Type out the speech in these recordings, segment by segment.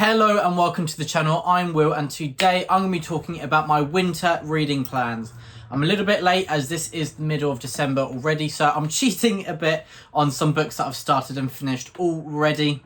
Hello and welcome to the channel. I'm Will and today I'm going to be talking about my winter reading plans. I'm a little bit late as this is the middle of December already, so I'm cheating a bit on some books that I've started and finished already.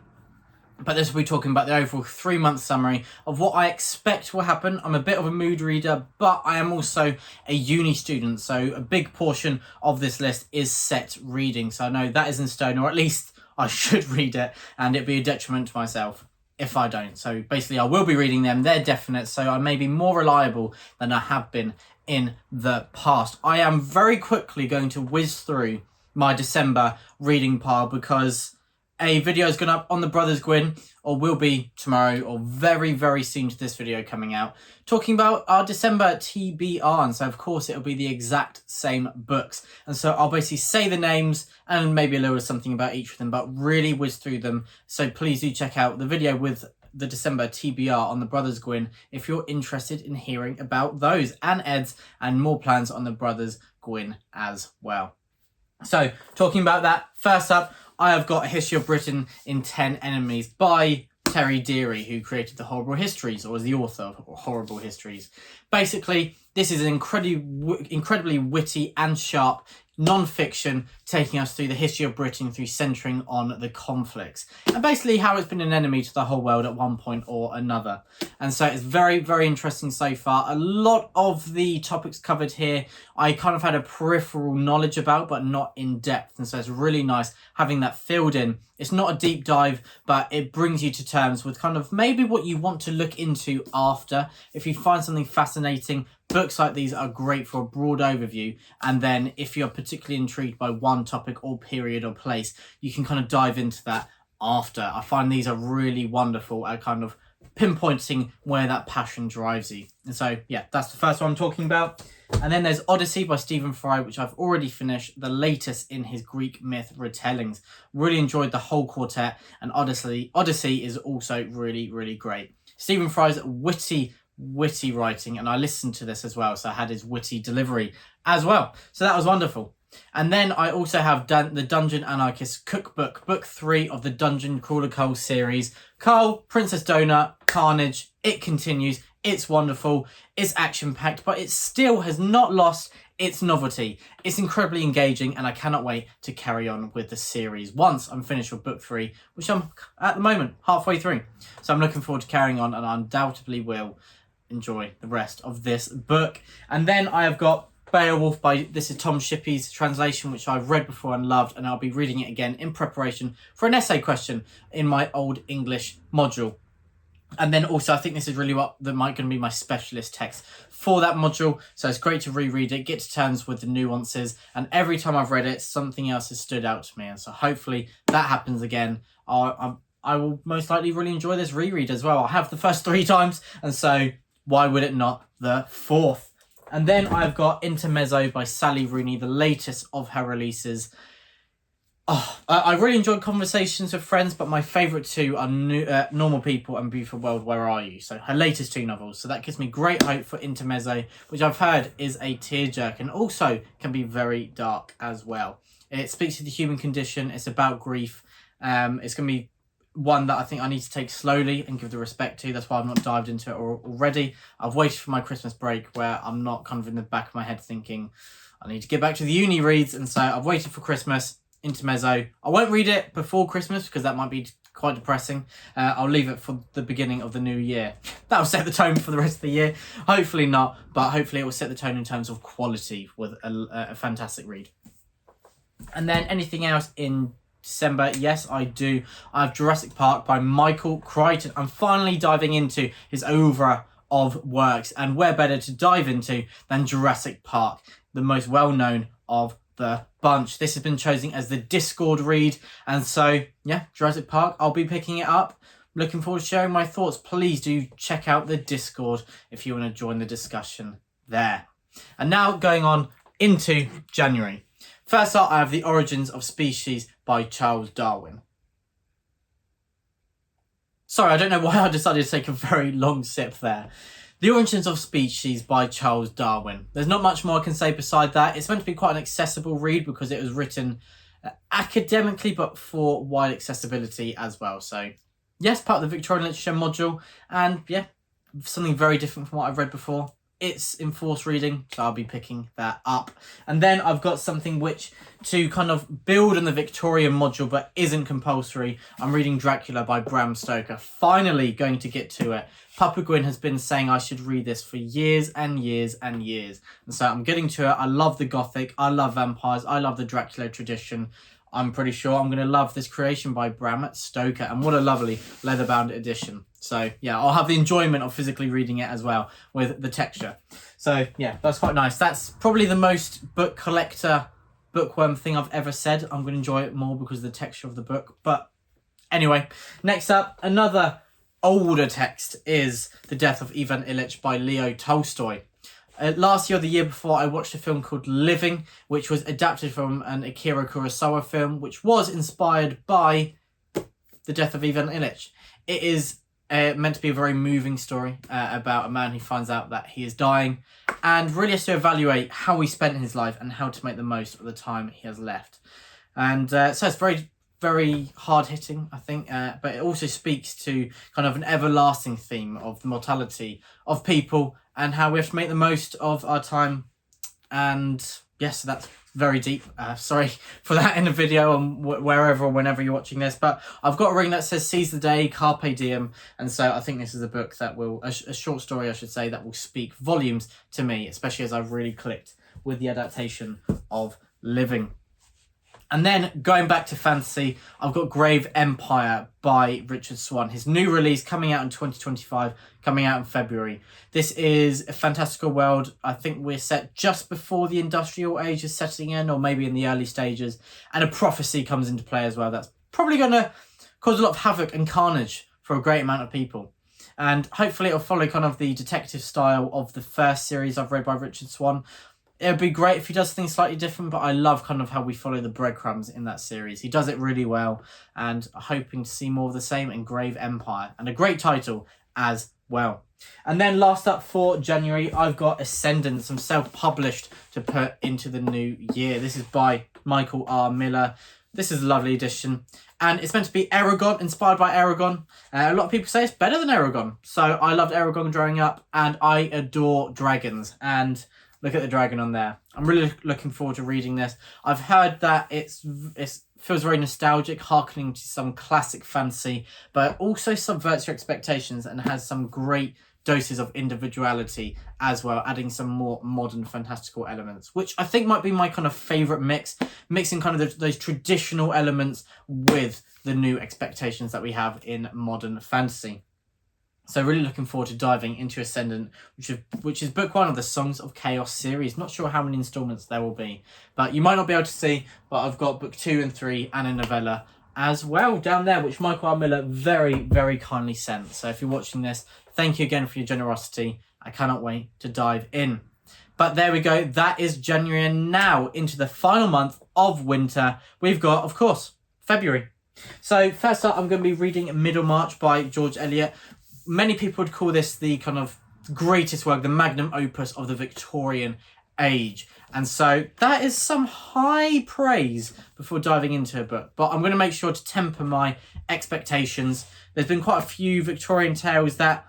But this will be talking about the overall 3-month summary of what I expect will happen. I'm a bit of a mood reader, but I am also a uni student, so a big portion of this list is set reading. So I know that is in stone, or at least I should read it, and it'd be a detriment to myself if I don't. So basically I will be reading them, they're definite, so I may be more reliable than I have been in the past. I am very quickly going to whiz through my December reading pile because a video is going up on the Brothers Gwyn, or will be tomorrow, or very, very soon to this video coming out, talking about our December TBR. And so, of course, it'll be the exact same books. And so I'll basically say the names and maybe a little something about each of them, but really whiz through them. So please do check out the video with the December TBR on the Brothers Gwyn if you're interested in hearing about those and Ed's and more plans on the Brothers Gwyn as well. So, talking about that, first up, I have got A History of Britain in 10 Enemies by Terry Deary, who created the Horrible Histories, or was the author of Horrible Histories. Basically, this is an incredibly witty and sharp non-fiction taking us through the history of Britain through centering on the conflicts and basically how it's been an enemy to the whole world at one point or another. And so it's very, very interesting so far. A lot of the topics covered here I kind of had a peripheral knowledge about, but not in depth. And so it's really nice having that filled in. It's not a deep dive, but it brings you to terms with kind of maybe what you want to look into after. If you find something fascinating, books like these are great for a broad overview. And then if you're particularly intrigued by one topic or period or place, you can kind of dive into that after. I find these are really wonderful at kind of pinpointing where that passion drives you. And so, yeah, that's the first one I'm talking about. And then there's Odyssey by Stephen Fry, which I've already finished, the latest in his Greek myth retellings. Really enjoyed the whole quartet, and Odyssey is also really, really great. Stephen Fry's witty writing, and I listened to this as well, so I had his witty delivery as well. So that was wonderful. And then I also have the Dungeon Anarchist Cookbook, Book 3 of the Dungeon Crawler Cole series. Cole, Princess Donut, Carnage, it continues. It's wonderful, it's action-packed, but it still has not lost its novelty. It's incredibly engaging, and I cannot wait to carry on with the series once I'm finished with Book 3, which I'm, at the moment, halfway through. So I'm looking forward to carrying on, and I undoubtedly will enjoy the rest of this book. And then I have got Beowulf this is Tom Shippey's translation, which I've read before and loved, and I'll be reading it again in preparation for an essay question in my Old English module. And then also, I think this is really what going to be my specialist text for that module. So it's great to reread it, get to terms with the nuances. And every time I've read it, something else has stood out to me. And so hopefully that happens again. I will most likely really enjoy this reread as well. I have the first 3 times. And so why would it not the 4th? And then I've got Intermezzo by Sally Rooney, the latest of her releases. Oh, I really enjoyed Conversations with Friends, but my favourite 2 are Normal People and Beautiful World, Where Are You? So her latest 2 novels. So that gives me great hope for Intermezzo, which I've heard is a tearjerker and also can be very dark as well. It speaks to the human condition. It's about grief. It's going to be one that I think I need to take slowly and give the respect to. That's why I've not dived into it already. I've waited for my Christmas break where I'm not kind of in the back of my head thinking I need to get back to the uni reads. And so I've waited for Christmas. Intermezzo. I won't read it before Christmas because that might be quite depressing. I'll leave it for the beginning of the new year. That'll set the tone for the rest of the year. Hopefully not, but hopefully it will set the tone in terms of quality with a fantastic read. And then anything else in December? Yes, I do. I have Jurassic Park by Michael Crichton. I'm finally diving into his oeuvre of works, and where better to dive into than Jurassic Park, the most well-known of the bunch. This has been chosen as the Discord read, and so yeah, Jurassic Park, I'll be picking it up. Looking forward to sharing my thoughts. Please do check out the Discord if you want to join the discussion there. And now going on into January. First up, I have The Origins of Species by Charles Darwin. Sorry, I don't know why I decided to take a very long sip there. The Origins of Species by Charles Darwin. There's not much more I can say beside that. It's meant to be quite an accessible read because it was written academically, but for wide accessibility as well. So yes, part of the Victorian Literature module, and yeah, something very different from what I've read before. It's enforced reading, so I'll be picking that up. And then I've got something which, to kind of build on the Victorian module but isn't compulsory, I'm reading Dracula by Bram Stoker. Finally going to get to it. Papa Gwyn has been saying I should read this for years and years and years. And so I'm getting to it. I love the Gothic, I love vampires, I love the Dracula tradition. I'm pretty sure I'm going to love this creation by Bram Stoker, and what a lovely leather-bound edition. So yeah, I'll have the enjoyment of physically reading it as well with the texture. So yeah, that's quite nice. That's probably the most book collector, bookworm thing I've ever said. I'm going to enjoy it more because of the texture of the book. But anyway, next up, another older text is The Death of Ivan Ilyich by Leo Tolstoy. Last year or the year before, I watched a film called Living, which was adapted from an Akira Kurosawa film, which was inspired by The Death of Ivan Ilyich. It is meant to be a very moving story about a man who finds out that he is dying and really has to evaluate how he spent his life and how to make the most of the time he has left. And so it's very, very hard-hitting, I think, but it also speaks to kind of an everlasting theme of the mortality of people and how we have to make the most of our time. And yes, that's very deep. Sorry for that in the video on wherever or whenever you're watching this, but I've got a ring that says seize the day, carpe diem, and so I think this is a book that will, a short story I should say, that will speak volumes to me, especially as I've really clicked with the adaptation of Living. And then going back to fantasy, I've got Grave Empire by Richard Swan. His new release coming out in 2025, coming out in February. This is a fantastical world. I think we're set just before the industrial age is setting in, or maybe in the early stages. And a prophecy comes into play as well. That's probably going to cause a lot of havoc and carnage for a great amount of people. And hopefully it'll follow kind of the detective style of the first series I've read by Richard Swan. It would be great if he does things slightly different, but I love kind of how we follow the breadcrumbs in that series. He does it really well, and hoping to see more of the same in Grave Empire. And a great title as well. And then last up for January, I've got Ascendant, some self-published to put into the new year. This is by Michael R. Miller. This is a lovely edition. And it's meant to be Aragon, inspired by Aragon. A lot of people say it's better than Aragon. So I loved Aragon growing up, and I adore dragons. And look at the dragon on there. I'm really looking forward to reading this. I've heard that it feels very nostalgic, harkening to some classic fantasy, but also subverts your expectations and has some great doses of individuality as well, adding some more modern fantastical elements, which I think might be my kind of favourite mix, mixing kind of those traditional elements with the new expectations that we have in modern fantasy. So really looking forward to diving into Ascendant, which is book one of the Songs of Chaos series. Not sure how many installments there will be, but you might not be able to see, but I've got book 2 and 3 and a novella as well down there, which Michael R. Miller very, very kindly sent. So if you're watching this, thank you again for your generosity. I cannot wait to dive in. But there we go. That is January, and now into the final month of winter, we've got, of course, February. So first up, I'm going to be reading Middlemarch by George Eliot. Many people would call this the kind of greatest work, the magnum opus of the Victorian age. And so that is some high praise before diving into a book. But I'm going to make sure to temper my expectations. There's been quite a few Victorian tales that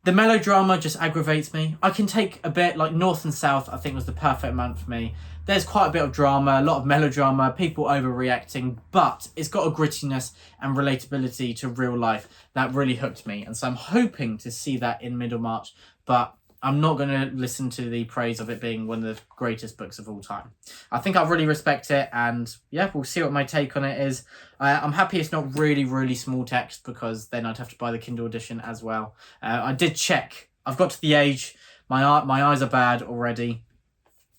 the melodrama just aggravates me. I can take a bit, like North and South, I think was the perfect amount for me. There's quite a bit of drama, a lot of melodrama, people overreacting, but it's got a grittiness and relatability to real life that really hooked me. And so I'm hoping to see that in Middlemarch, but I'm not going to listen to the praise of it being one of the greatest books of all time. I think I really respect it, and yeah, we'll see what my take on it is. I'm happy it's not really, really small text, because then I'd have to buy the Kindle edition as well. I did check. I've got to the age, my eyes are bad already,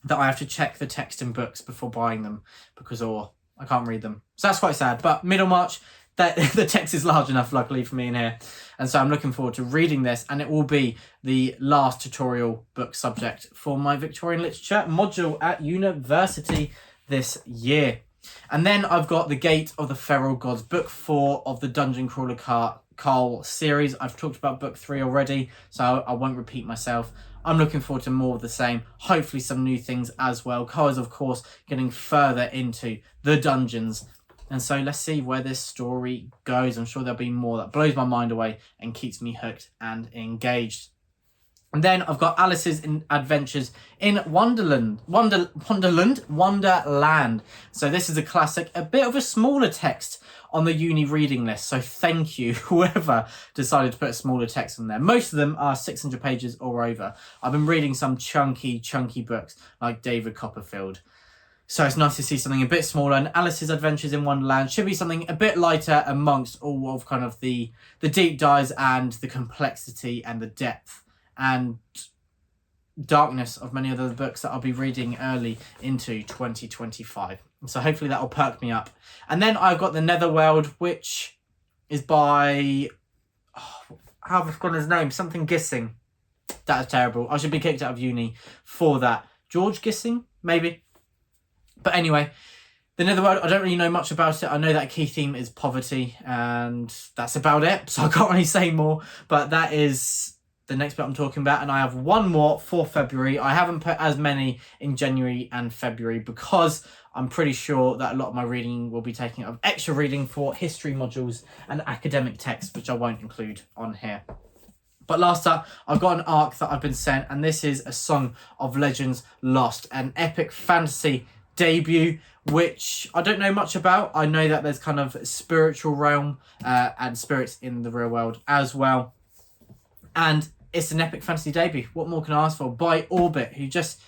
that I have to check the text in books before buying them, because I can't read them. So that's quite sad. But Middlemarch, the text is large enough, luckily, for me in here. And so I'm looking forward to reading this, and it will be the last tutorial book subject for my Victorian Literature module at university this year. And then I've got The Gate of the Feral Gods, book 4 of the Dungeon Crawler Carl series. I've talked about book 3 already, so I won't repeat myself. I'm looking forward to more of the same, hopefully some new things as well. Carl is, of course, getting further into the dungeons And so let's see where this story goes. I'm sure there'll be more that blows my mind away and keeps me hooked and engaged. And then I've got Alice's Adventures in Wonderland. So this is a classic, a bit of a smaller text on the uni reading list. So thank you, whoever decided to put a smaller text on there. Most of them are 600 pages or over. I've been reading some chunky books like David Copperfield. So it's nice to see something a bit smaller, and Alice's Adventures in Wonderland should be something a bit lighter amongst all of kind of the deep dives and the complexity and the depth and darkness of many other books that I'll be reading early into 2025. So hopefully that will perk me up. And then I've got The Netherworld, which is by, how have I forgotten his name? Something Gissing. That is terrible. I should be kicked out of uni for that. George Gissing, maybe. But anyway, The Netherworld, I don't really know much about it. I know that key theme is poverty, and that's about it. So I can't really say more. But that is the next bit I'm talking about, and I have one more for February. I haven't put as many in January and February because I'm pretty sure that a lot of my reading will be taking up extra reading for history modules and academic texts, which I won't include on here. But last up, I've got an arc that I've been sent, and this is A Song of Legends Lost, an epic fantasy debut, which I don't know much about. I know that there's kind of spiritual realm and spirits in the real world as well. And it's an epic fantasy debut. What more can I ask for? By Orbit, who just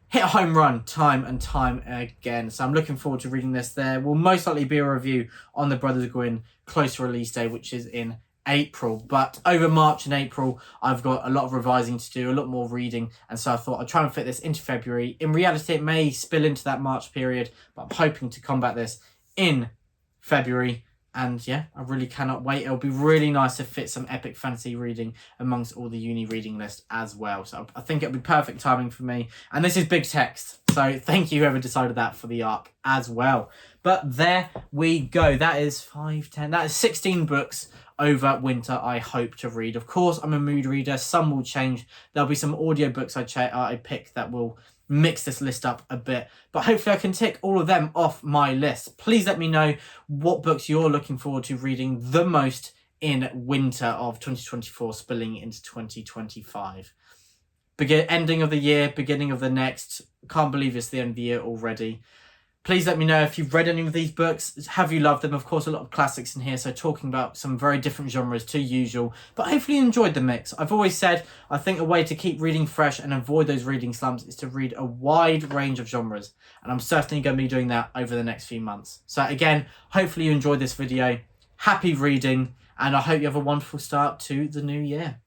hit a home run time and time again. So I'm looking forward to reading this. There will most likely be a review on the Brothers Gwyn close release day, which is in April. But over March and April, I've got a lot of revising to do, a lot more reading. And so I thought I'd try and fit this into February. In reality, it may spill into that March period, but I'm hoping to combat this in February. And yeah, I really cannot wait. It'll be really nice to fit some epic fantasy reading amongst all the uni reading list as well. So I think it'll be perfect timing for me. And this is big text. So thank you whoever decided that for the arc as well. But there we go. That is 5, 10. That is 16 books over winter I hope to read. Of course, I'm a mood reader. Some will change. There'll be some audiobooks I pick that will mix this list up a bit, but hopefully I can tick all of them off my list. Please let me know what books you're looking forward to reading the most in winter of 2024 spilling into 2025. Ending of the year, beginning of the next. Can't believe it's the end of the year already. Please let me know if you've read any of these books. Have you loved them? Of course, a lot of classics in here, so talking about some very different genres to usual, but hopefully you enjoyed the mix. I've always said, I think a way to keep reading fresh and avoid those reading slumps is to read a wide range of genres, and I'm certainly going to be doing that over the next few months. So again, hopefully you enjoyed this video. Happy reading, and I hope you have a wonderful start to the new year.